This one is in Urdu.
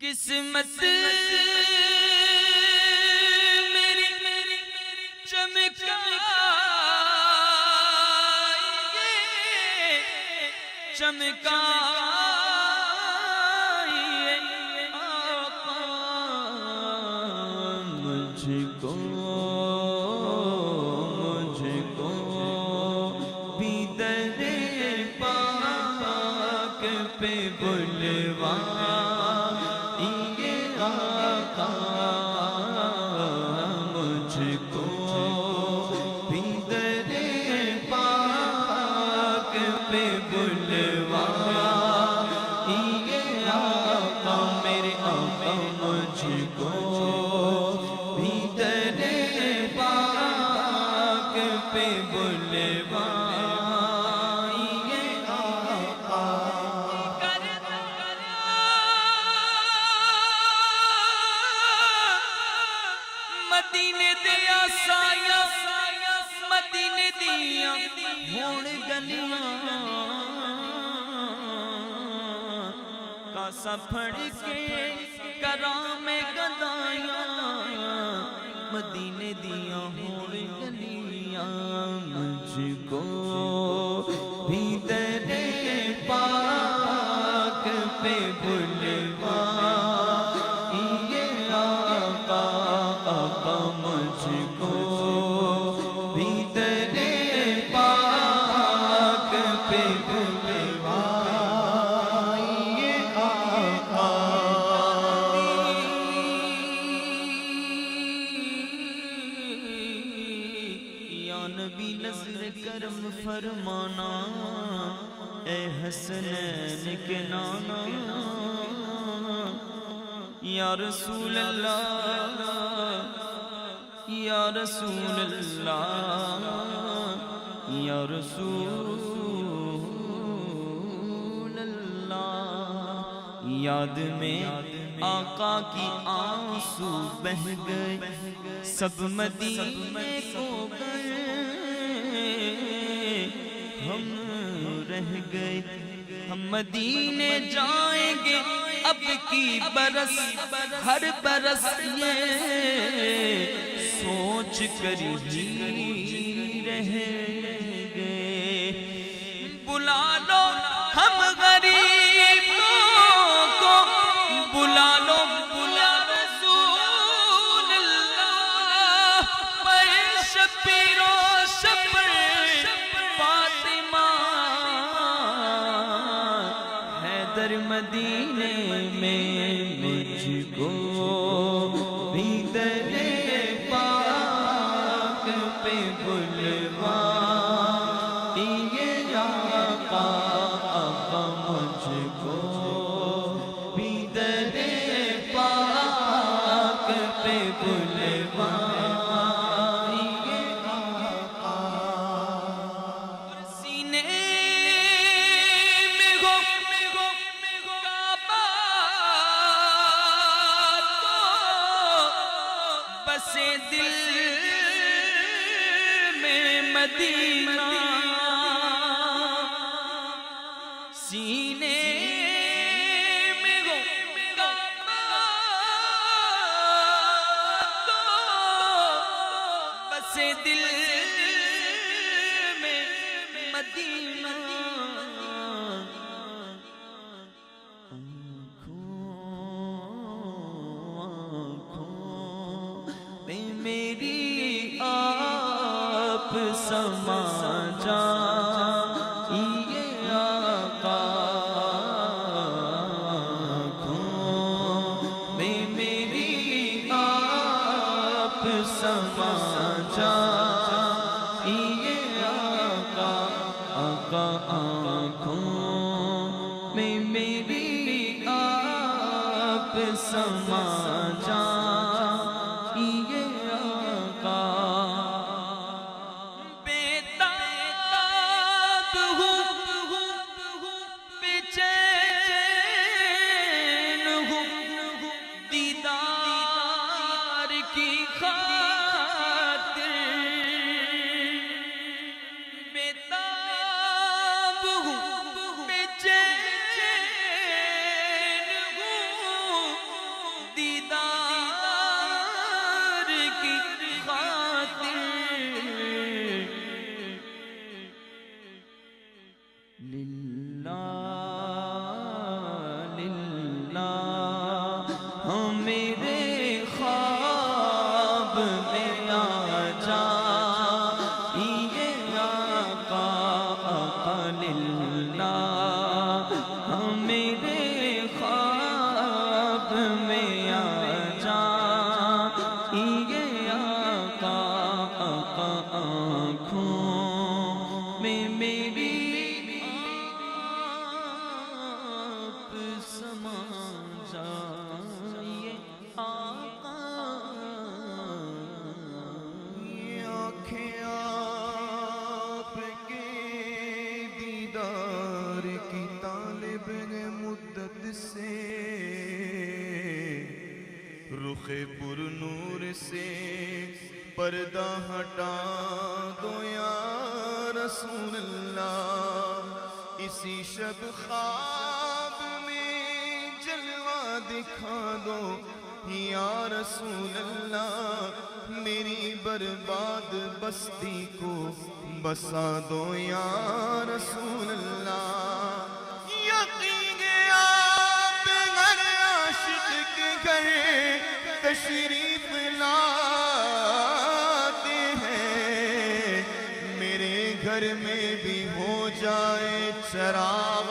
قسمت میری چمکائیے چمکائیے آقا مجھ کو بھی در پاک پہ بلوائیے آقا مجھ کو بھی در پاک پہ بلوائیے آقا میرے آقا مجھ کو بھی در پاک پہ بلوائیے آقا مدینے دیا سایہ مدینے دیا ہون گلیاں کاسا پھڑ کے کرام گدائیاں مدینے دیا ہون گلیاں مجھ کو بھی در پاک پہ بلوائیے آقا آقا مجھ کو بھی در پاک پہ بلوائیے آقا یا نبی نظر کرم فرمانا اے حسنین کے نانا یا رسول اللہ یا رسول اللہ یا رسول اللہ یاد میں آقا کی آنسو بہہ گئے سب مدینے کو گئے ہم رہ گئے ہم مدینے جائیں گے اب کی برس ہر برس یہ سوچ کر ہی رہ گئے بلا لو ہم غریبوں کو بلا لو رسول اللہ پر شبیر و شبر فاطمہ حیدر مدینے میں مجھ کو بھی در پاک پہ بلوائیے آقا آقا مجھ کو بھی در پاک پہ بلوائیے آقا سینے میں ہو بسے دل میں مدینہ سینے میں ہو بسے دل میں مدینہ میری آپ سما جائیے آقا آنکھوں میں میری آپ سما جائیے آقا آقا آنکھوں میں میری آپ سما جائیے رخ پر نور سے پردہ ہٹا دو یا رسول اللہ، اسی شب خواب میں جلوہ دکھا دو یا رسول اللہ، میری برباد بستی کو بسا دو یا رسول اللہ۔ یقین آپ ہر عاشق کے گھر تشریف لاتے ہیں، میرے گھر میں بھی ہو جائے چراغ